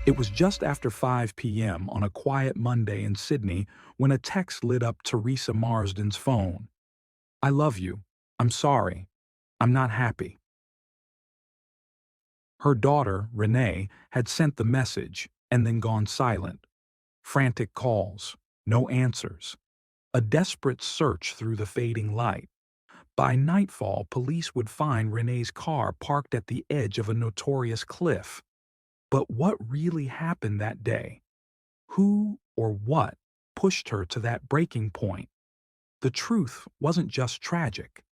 It was just after 5 p.m. on a quiet Monday in Sydney when a text lit up Teresa Marsden's phone. I love you. I'm sorry. I'm not happy. Her daughter, Renee, had sent the message and then gone silent. Frantic calls, no answers. A desperate search through the fading light. By nightfall, police would find Renee's car parked at the edge of a notorious cliff. But what really happened that day? Who or what pushed her to that breaking point? The truth wasn't just tragic.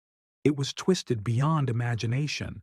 It was twisted beyond imagination.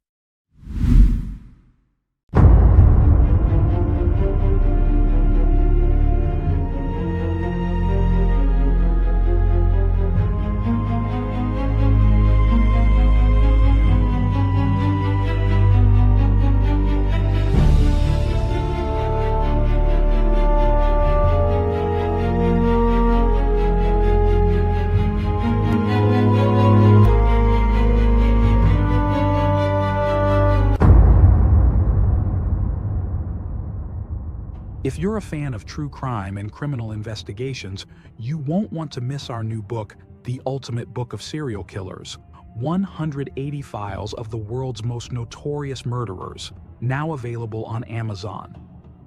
If you're a fan of true crime and criminal investigations, you won't want to miss our new book, The Ultimate Book of Serial Killers: 180 Files of the World's Most Notorious Murderers, now available on Amazon.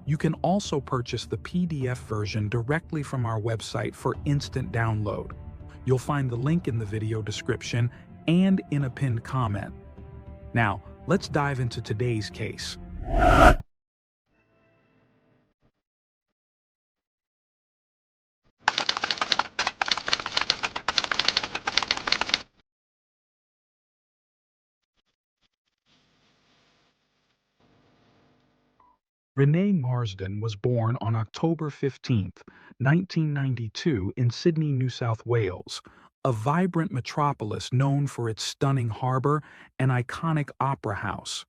You can also purchase the PDF version directly from our website for instant download. You'll find the link in the video description and in a pinned comment. Now, let's dive into today's case. Renee Marsden was born on October 15th, 1992 in Sydney, New South Wales, a vibrant metropolis known for its stunning harbor and iconic opera house.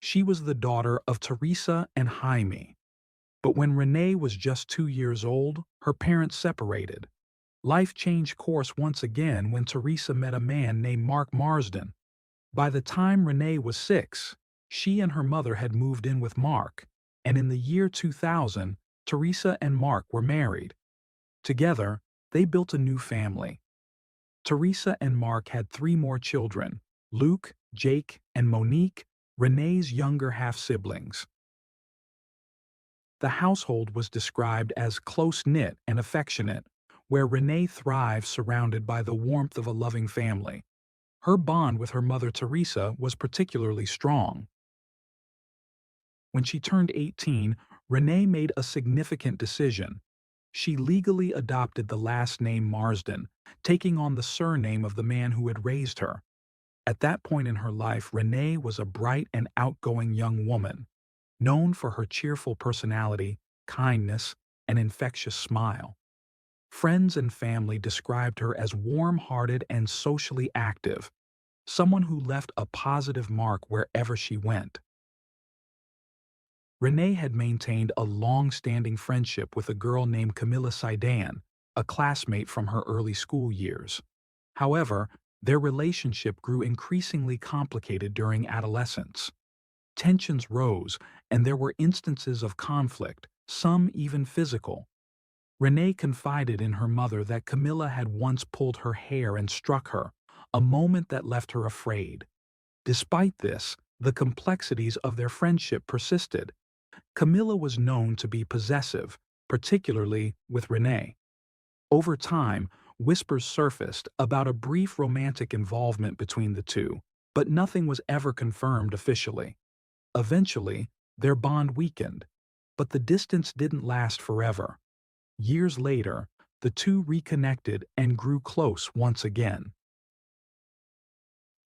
She was the daughter of Teresa and Jaime. But when Renee was just 2 years old, her parents separated. Life changed course once again when Teresa met a man named Mark Marsden. By the time Renee was 6, she and her mother had moved in with Mark, and in the year 2000, Teresa and Mark were married. Together, they built a new family. Teresa and Mark had 3 more children: Luke, Jake, and Monique, Renee's younger half-siblings. The household was described as close-knit and affectionate, where Renee thrived surrounded by the warmth of a loving family. Her bond with her mother Teresa was particularly strong. When she turned 18, Renee made a significant decision. She legally adopted the last name Marsden, taking on the surname of the man who had raised her. At that point in her life, Renee was a bright and outgoing young woman, known for her cheerful personality, kindness, and infectious smile. Friends and family described her as warm-hearted and socially active, someone who left a positive mark wherever she went. Renee had maintained a long-standing friendship with a girl named Camilla Sidan, a classmate from her early school years. However, their relationship grew increasingly complicated during adolescence. Tensions rose, and there were instances of conflict, some even physical. Renee confided in her mother that Camilla had once pulled her hair and struck her, a moment that left her afraid. Despite this, the complexities of their friendship persisted. Camilla was known to be possessive, particularly with Renee. Over time, whispers surfaced about a brief romantic involvement between the two, but nothing was ever confirmed officially. Eventually, their bond weakened, but the distance didn't last forever. Years later, the two reconnected and grew close once again.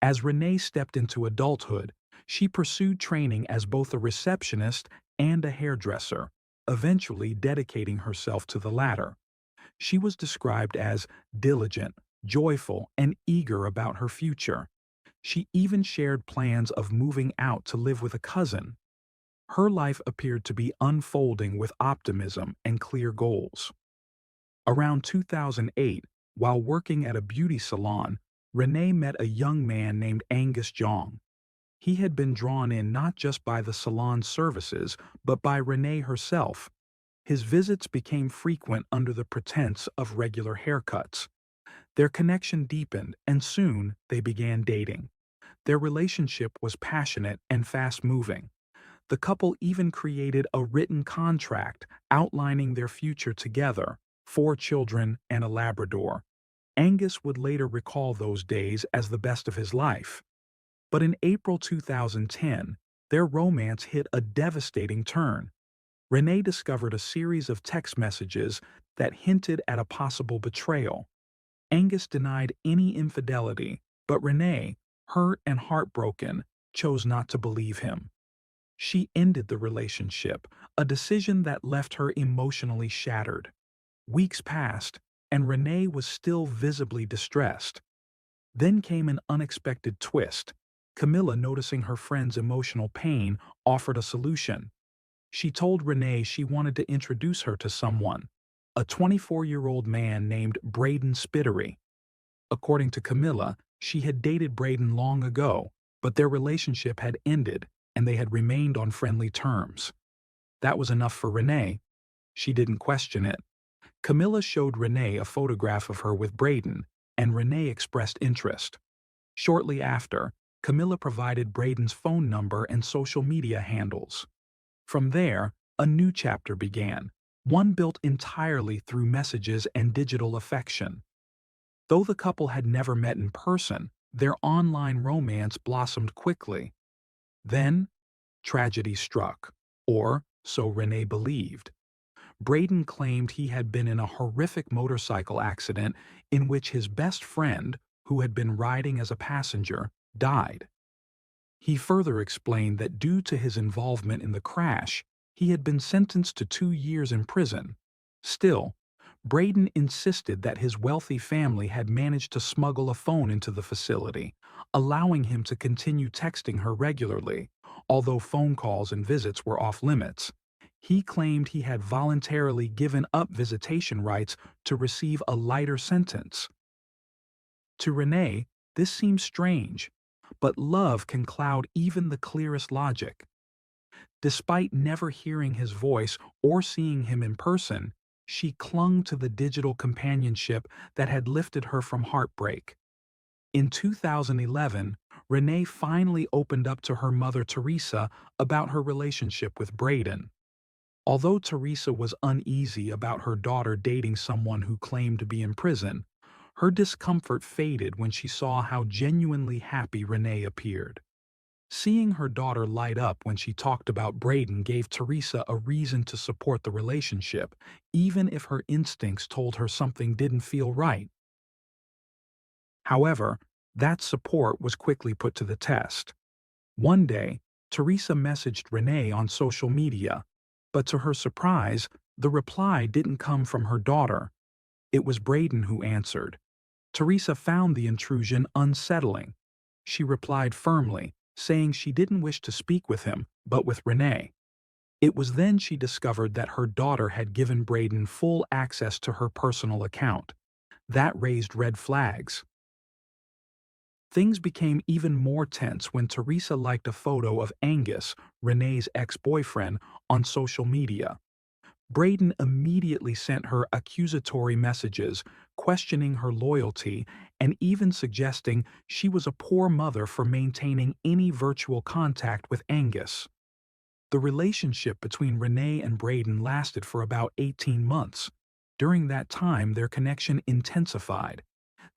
As Renee stepped into adulthood, she pursued training as both a receptionist and a hairdresser, eventually dedicating herself to the latter. She was described as diligent, joyful, and eager about her future. She even shared plans of moving out to live with a cousin. Her life appeared to be unfolding with optimism and clear goals. Around 2008, while working at a beauty salon, Renee met a young man named Angus Jong. He had been drawn in not just by the salon's services, but by Renee herself. His visits became frequent under the pretense of regular haircuts. Their connection deepened, and soon they began dating. Their relationship was passionate and fast-moving. The couple even created a written contract outlining their future together, 4 children and a Labrador. Angus would later recall those days as the best of his life. But in April 2010, their romance hit a devastating turn. Renee discovered a series of text messages that hinted at a possible betrayal. Angus denied any infidelity, but Renee, hurt and heartbroken, chose not to believe him. She ended the relationship, a decision that left her emotionally shattered. Weeks passed, and Renee was still visibly distressed. Then came an unexpected twist. Camilla, noticing her friend's emotional pain, offered a solution. She told Renee she wanted to introduce her to someone, a 24-year-old man named Braden Spittery. According to Camilla, she had dated Braden long ago, but their relationship had ended and they had remained on friendly terms. That was enough for Renee. She didn't question it. Camilla showed Renee a photograph of her with Braden, and Renee expressed interest. Shortly after, Camilla provided Braden's phone number and social media handles. From there, a new chapter began, one built entirely through messages and digital affection. Though the couple had never met in person, their online romance blossomed quickly. Then, tragedy struck, or so Renee believed. Braden claimed he had been in a horrific motorcycle accident in which his best friend, who had been riding as a passenger, died. He further explained that due to his involvement in the crash, he had been sentenced to 2 years in prison. Still, Braden insisted that his wealthy family had managed to smuggle a phone into the facility, allowing him to continue texting her regularly, although phone calls and visits were off limits. He claimed he had voluntarily given up visitation rights to receive a lighter sentence. To Renee, this seems strange, but love can cloud even the clearest logic. Despite never hearing his voice or seeing him in person, she clung to the digital companionship that had lifted her from heartbreak. In 2011, Renee finally opened up to her mother Teresa about her relationship with Braden. Although Teresa was uneasy about her daughter dating someone who claimed to be in prison, her discomfort faded when she saw how genuinely happy Renee appeared. Seeing her daughter light up when she talked about Braden gave Teresa a reason to support the relationship, even if her instincts told her something didn't feel right. However, that support was quickly put to the test. One day, Teresa messaged Renee on social media, but to her surprise, the reply didn't come from her daughter. It was Braden who answered. Teresa found the intrusion unsettling. She replied firmly, saying she didn't wish to speak with him, but with Renee. It was then she discovered that her daughter had given Braden full access to her personal account. That raised red flags. Things became even more tense when Teresa liked a photo of Angus, Renee's ex-boyfriend, on social media. Braden immediately sent her accusatory messages, questioning her loyalty and even suggesting she was a poor mother for maintaining any virtual contact with Angus. The relationship between Renee and Braden lasted for about 18 months. During that time, their connection intensified.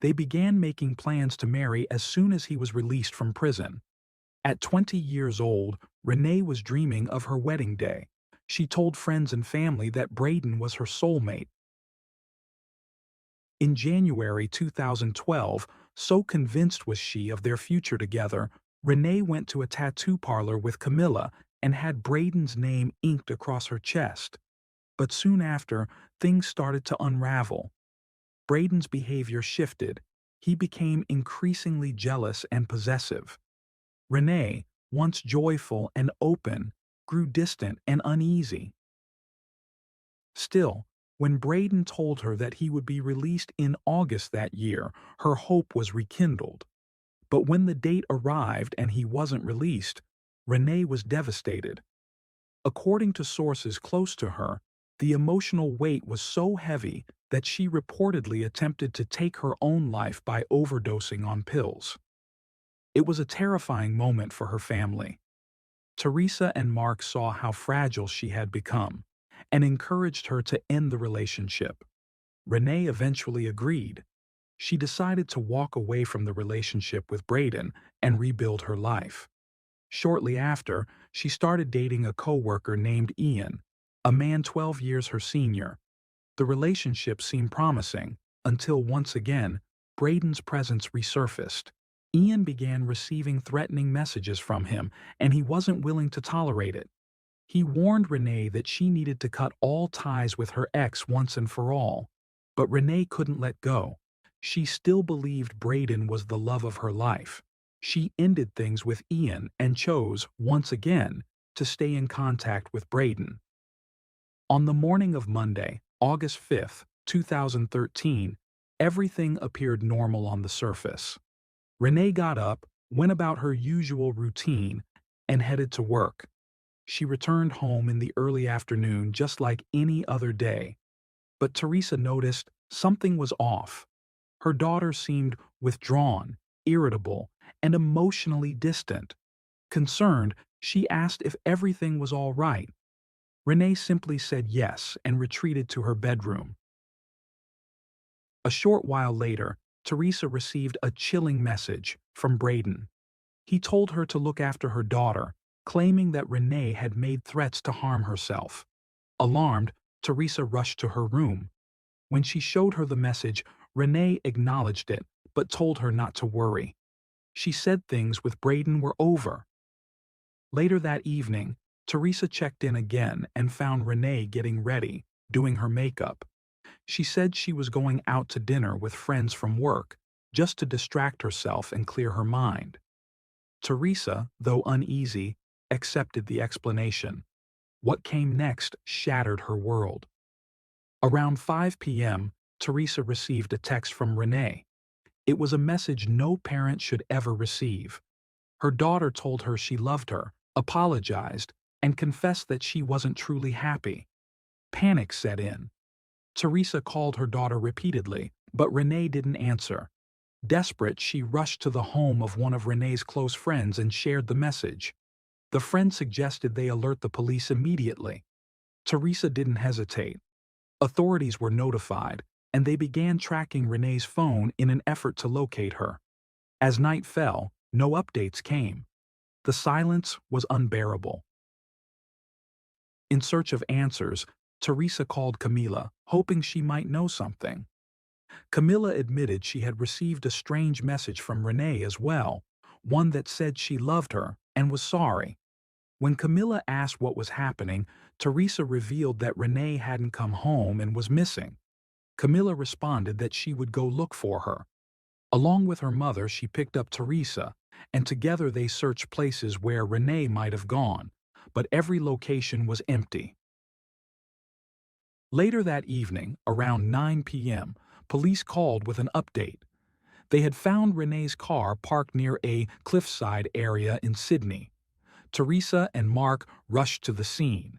They began making plans to marry as soon as he was released from prison. At 20 years old, Renee was dreaming of her wedding day. She told friends and family that Braden was her soulmate. In January 2012, so convinced was she of their future together, Renee went to a tattoo parlor with Camilla and had Braden's name inked across her chest. But soon after, things started to unravel. Braden's behavior shifted. He became increasingly jealous and possessive. Renee, once joyful and open, grew distant and uneasy. Still, when Braden told her that he would be released in August that year, her hope was rekindled. But when the date arrived and he wasn't released, Renee was devastated. According to sources close to her, the emotional weight was so heavy that she reportedly attempted to take her own life by overdosing on pills. It was a terrifying moment for her family. Teresa and Mark saw how fragile she had become and encouraged her to end the relationship. Renee eventually agreed. She decided to walk away from the relationship with Braden and rebuild her life. Shortly after, she started dating a co-worker named Ian, a man 12 years her senior. The relationship seemed promising until once again, Braden's presence resurfaced. Ian began receiving threatening messages from him, and he wasn't willing to tolerate it. He warned Renee that she needed to cut all ties with her ex once and for all. But Renee couldn't let go. She still believed Braden was the love of her life. She ended things with Ian and chose, once again, to stay in contact with Braden. On the morning of Monday, August 5th, 2013, everything appeared normal on the surface. Renee got up, went about her usual routine, and headed to work. She returned home in the early afternoon just like any other day. But Teresa noticed something was off. Her daughter seemed withdrawn, irritable, and emotionally distant. Concerned, she asked if everything was all right. Renee simply said yes and retreated to her bedroom. A short while later, Teresa received a chilling message from Braden. He told her to look after her daughter, claiming that Renee had made threats to harm herself. Alarmed, Teresa rushed to her room. When she showed her the message, Renee acknowledged it, but told her not to worry. She said things with Braden were over. Later that evening, Teresa checked in again and found Renee getting ready, doing her makeup. She said she was going out to dinner with friends from work, just to distract herself and clear her mind. Teresa, though uneasy, accepted the explanation. What came next shattered her world. Around 5 p.m., Teresa received a text from Renee. It was a message no parent should ever receive. Her daughter told her she loved her, apologized, and confessed that she wasn't truly happy. Panic set in. Teresa called her daughter repeatedly, but Renee didn't answer. Desperate, she rushed to the home of one of Renee's close friends and shared the message. The friend suggested they alert the police immediately. Teresa didn't hesitate. Authorities were notified, and they began tracking Renee's phone in an effort to locate her. As night fell, no updates came. The silence was unbearable. In search of answers, Teresa called Camila, hoping she might know something. Camila admitted she had received a strange message from Renee as well, one that said she loved her and was sorry. When Camila asked what was happening, Teresa revealed that Renee hadn't come home and was missing. Camila responded that she would go look for her. Along with her mother, she picked up Teresa, and together they searched places where Renee might have gone, but every location was empty. Later that evening, around 9 p.m., police called with an update. They had found Renee's car parked near a cliffside area in Sydney. Teresa and Mark rushed to the scene.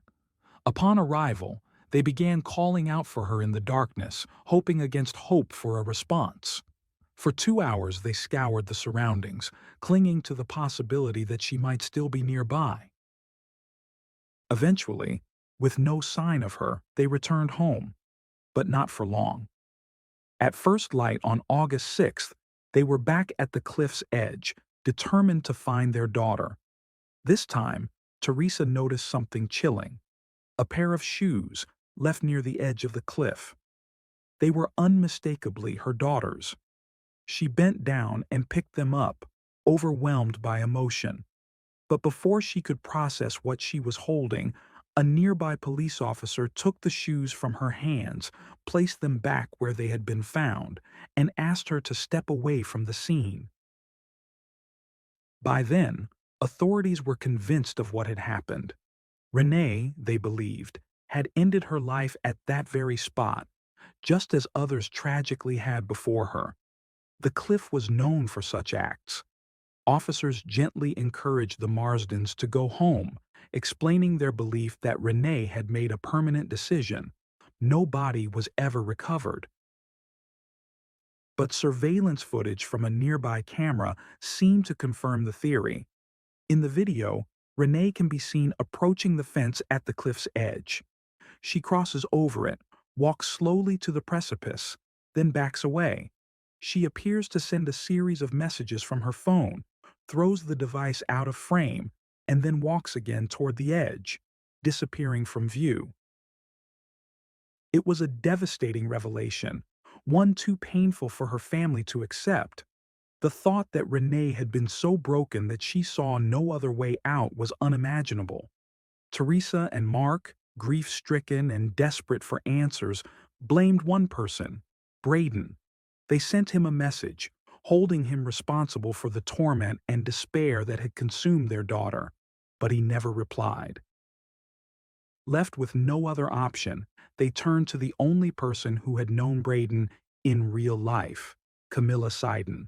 Upon arrival, they began calling out for her in the darkness, hoping against hope for a response. For 2 hours they scoured the surroundings, clinging to the possibility that she might still be nearby. Eventually, with no sign of her, they returned home, but not for long. At first light on August 6th, they were back at the cliff's edge, determined to find their daughter. This time, Teresa noticed something chilling: a pair of shoes left near the edge of the cliff. They were unmistakably her daughter's. She bent down and picked them up, overwhelmed by emotion. But before she could process what she was holding, a nearby police officer took the shoes from her hands, placed them back where they had been found, and asked her to step away from the scene. By then, authorities were convinced of what had happened. Renee, they believed, had ended her life at that very spot, just as others tragically had before her. The cliff was known for such acts. Officers gently encouraged the Marsdens to go home, explaining their belief that Renee had made a permanent decision. No body was ever recovered. But surveillance footage from a nearby camera seemed to confirm the theory. In the video, Renee can be seen approaching the fence at the cliff's edge. She crosses over it, walks slowly to the precipice, then backs away. She appears to send a series of messages from her phone, throws the device out of frame, and then walks again toward the edge, disappearing from view. It was a devastating revelation, one too painful for her family to accept. The thought that Renee had been so broken that she saw no other way out was unimaginable. Teresa and Mark, grief-stricken and desperate for answers, blamed one person, Braden. They sent him a message, holding him responsible for the torment and despair that had consumed their daughter, but he never replied. Left with no other option, they turned to the only person who had known Braden in real life, Camilla Seiden.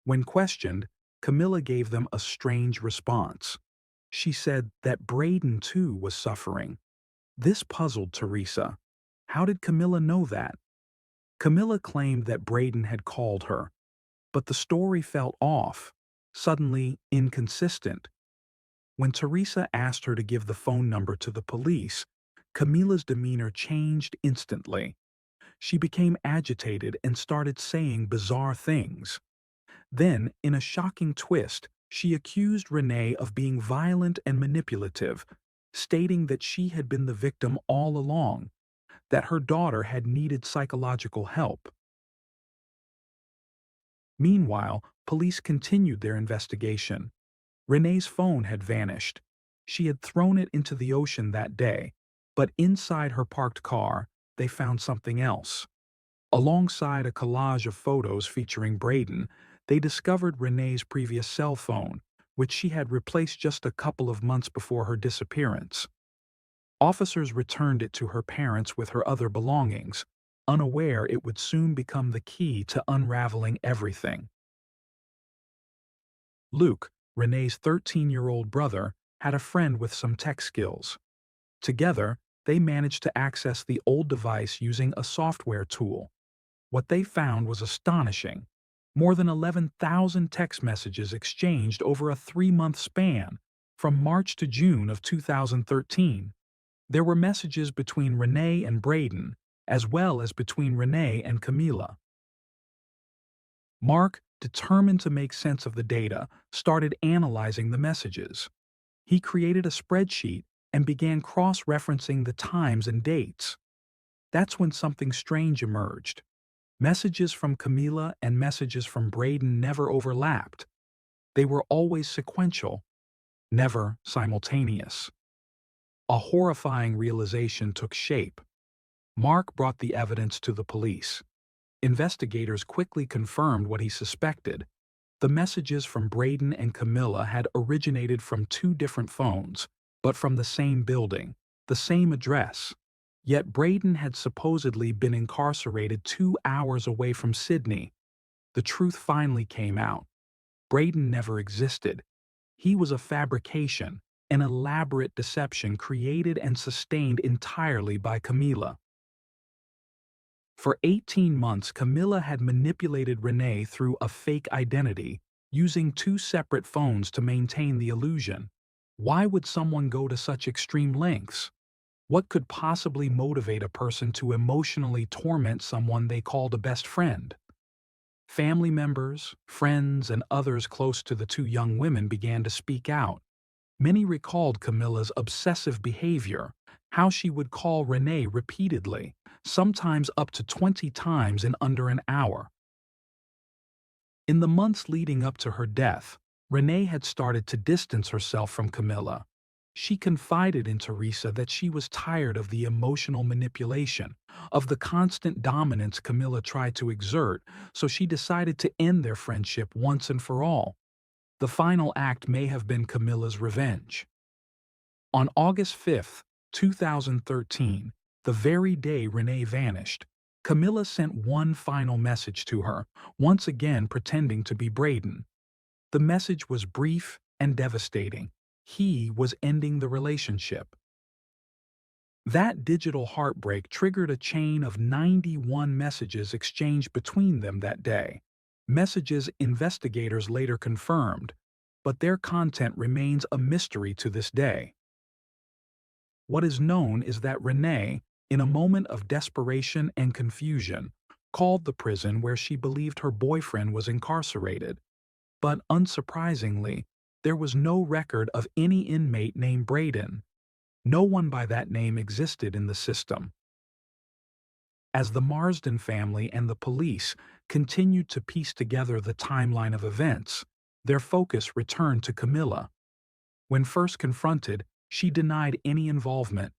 When questioned, Camilla gave them a strange response. She said that Braden too was suffering. This puzzled Teresa. How did Camilla know that? Camilla claimed that Braden had called her, but the story felt off, suddenly inconsistent. When Teresa asked her to give the phone number to the police, Camilla's demeanor changed instantly. She became agitated and started saying bizarre things. Then, in a shocking twist, she accused Renee of being violent and manipulative, stating that she had been the victim all along, that her daughter had needed psychological help. Meanwhile, police continued their investigation. Renee's phone had vanished. She had thrown it into the ocean that day, but inside her parked car, they found something else. Alongside a collage of photos featuring Braden, they discovered Renee's previous cell phone, which she had replaced just a couple of months before her disappearance. Officers returned it to her parents with her other belongings, unaware it would soon become the key to unraveling everything. Luke, Renee's 13-year-old brother, had a friend with some tech skills. Together, they managed to access the old device using a software tool. What they found was astonishing. More than 11,000 text messages exchanged over a 3-month span, from March to June of 2013. There were messages between Renee and Braden, as well as between Renee and Camilla. Mark, determined to make sense of the data, started analyzing the messages. He created a spreadsheet and began cross-referencing the times and dates. That's when something strange emerged. Messages from Camilla and messages from Braden never overlapped. They were always sequential, never simultaneous. A horrifying realization took shape. Mark brought the evidence to the police. Investigators quickly confirmed what he suspected. The messages from Braden and Camilla had originated from 2 different phones, but from the same building, the same address. Yet Braden had supposedly been incarcerated 2 hours away from Sydney. The truth finally came out. Braden never existed. He was a fabrication, an elaborate deception created and sustained entirely by Camilla. For 18 months, Camilla had manipulated Renee through a fake identity, using 2 separate phones to maintain the illusion. Why would someone go to such extreme lengths? What could possibly motivate a person to emotionally torment someone they called a best friend? Family members, friends, and others close to the 2 young women began to speak out. Many recalled Camilla's obsessive behavior, how she would call Renee repeatedly, sometimes up to 20 times in under an hour. In the months leading up to her death, Renee had started to distance herself from Camilla. She confided in Teresa that she was tired of the emotional manipulation, of the constant dominance Camilla tried to exert, so she decided to end their friendship once and for all. The final act may have been Camilla's revenge. On August 5, 2013, the very day Renee vanished, Camilla sent one final message to her, once again pretending to be Braden. The message was brief and devastating. He was ending the relationship. That digital heartbreak triggered a chain of 91 messages exchanged between them that day. Messages investigators later confirmed, but their content remains a mystery to this day. What is known is that Renee, in a moment of desperation and confusion, called the prison where she believed her boyfriend was incarcerated. But unsurprisingly, there was no record of any inmate named Braden. No one by that name existed in the system. As the Marsden family and the police continued to piece together the timeline of events, their focus returned to Camilla. When first confronted, she denied any involvement,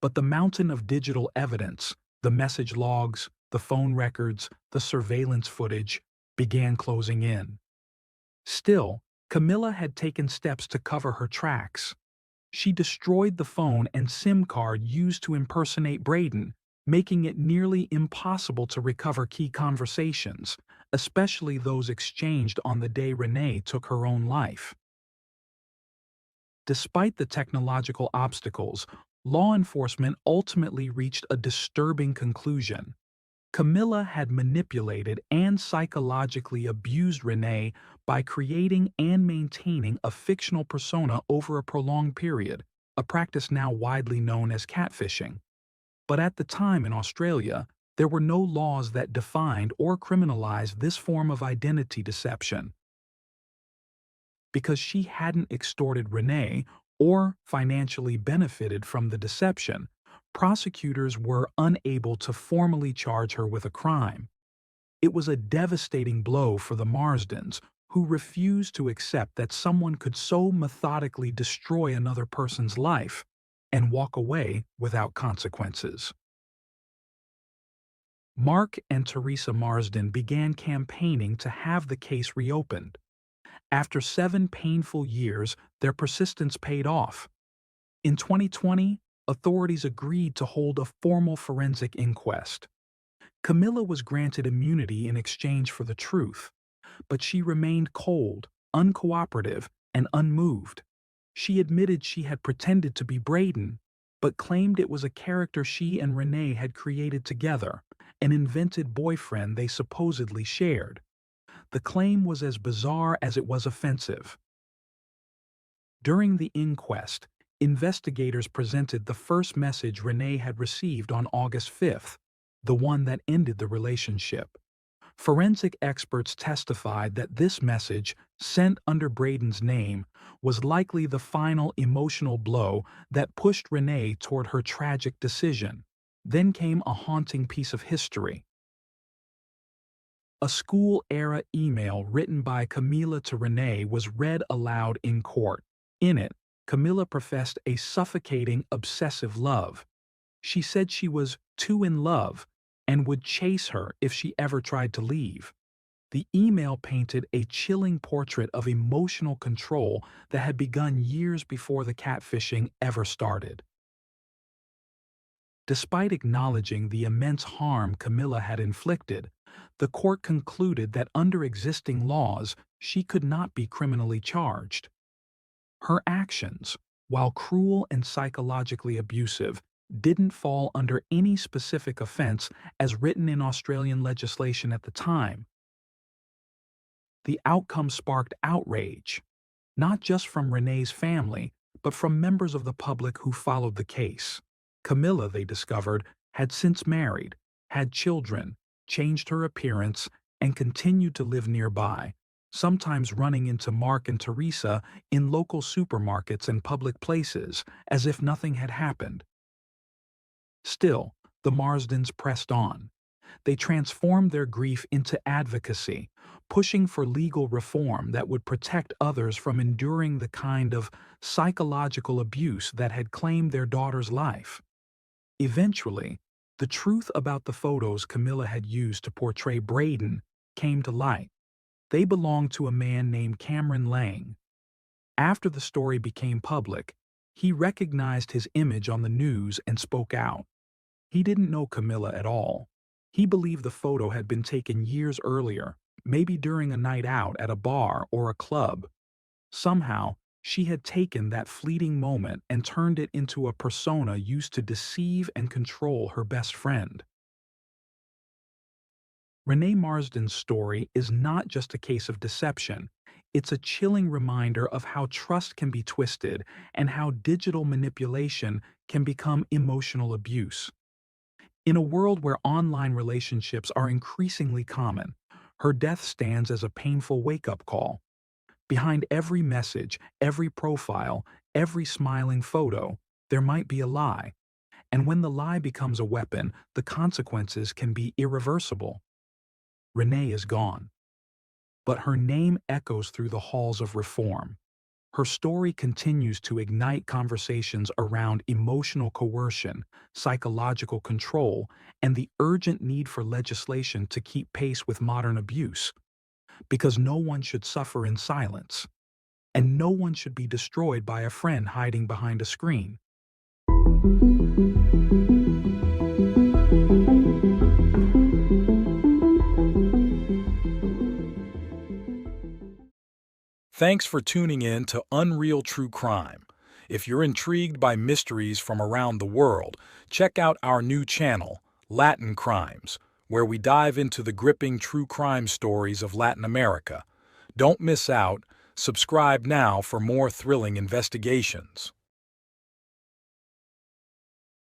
but the mountain of digital evidence, the message logs, the phone records, the surveillance footage, began closing in. Still, Camilla had taken steps to cover her tracks. She destroyed the phone and SIM card used to impersonate Braden, making it nearly impossible to recover key conversations, especially those exchanged on the day Renee took her own life. Despite the technological obstacles, law enforcement ultimately reached a disturbing conclusion. Camilla had manipulated and psychologically abused Renee by creating and maintaining a fictional persona over a prolonged period, a practice now widely known as catfishing. But at the time in Australia, there were no laws that defined or criminalized this form of identity deception. Because she hadn't extorted Renee or financially benefited from the deception, prosecutors were unable to formally charge her with a crime. It was a devastating blow for the Marsdens, who refused to accept that someone could so methodically destroy another person's life and walk away without consequences. Mark and Teresa Marsden began campaigning to have the case reopened. After 7 painful years, their persistence paid off. In 2020, authorities agreed to hold a formal forensic inquest. Camilla was granted immunity in exchange for the truth, but she remained cold, uncooperative, and unmoved. She admitted she had pretended to be Braden, but claimed it was a character she and Renee had created together, an invented boyfriend they supposedly shared. The claim was as bizarre as it was offensive. During the inquest, investigators presented the first message Renee had received on August 5th, the one that ended the relationship. Forensic experts testified that this message, sent under Braden's name, was likely the final emotional blow that pushed Renee toward her tragic decision. Then came a haunting piece of history. A school-era email written by Camilla to Renee was read aloud in court. In it, Camilla professed a suffocating, obsessive love. She said she was too in love and would chase her if she ever tried to leave. The email painted a chilling portrait of emotional control that had begun years before the catfishing ever started. Despite acknowledging the immense harm Camilla had inflicted, the court concluded that under existing laws, she could not be criminally charged. Her actions, while cruel and psychologically abusive, didn't fall under any specific offense as written in Australian legislation at the time. The outcome sparked outrage, not just from Renee's family, but from members of the public who followed the case. Camilla, they discovered, had since married, had children, changed her appearance, and continued to live nearby, sometimes running into Mark and Teresa in local supermarkets and public places as if nothing had happened. Still, the Marsdens pressed on. They transformed their grief into advocacy, pushing for legal reform that would protect others from enduring the kind of psychological abuse that had claimed their daughter's life. Eventually, the truth about the photos Camilla had used to portray Braden came to light. They belonged to a man named Cameron Lang. After the story became public, he recognized his image on the news and spoke out. He didn't know Camilla at all. He believed the photo had been taken years earlier, maybe during a night out at a bar or a club. Somehow, she had taken that fleeting moment and turned it into a persona used to deceive and control her best friend. Renee Marsden's story is not just a case of deception. It's a chilling reminder of how trust can be twisted and how digital manipulation can become emotional abuse. In a world where online relationships are increasingly common, her death stands as a painful wake-up call. Behind every message, every profile, every smiling photo, there might be a lie. And when the lie becomes a weapon, the consequences can be irreversible. Renee is gone, but her name echoes through the halls of reform. Her story continues to ignite conversations around emotional coercion, psychological control, and the urgent need for legislation to keep pace with modern abuse. Because no one should suffer in silence, and no one should be destroyed by a friend hiding behind a screen. Thanks for tuning in to Unreal True Crime. If you're intrigued by mysteries from around the world, check out our new channel, Latin Crimes, where we dive into the gripping true crime stories of Latin America. Don't miss out. Subscribe now for more thrilling investigations.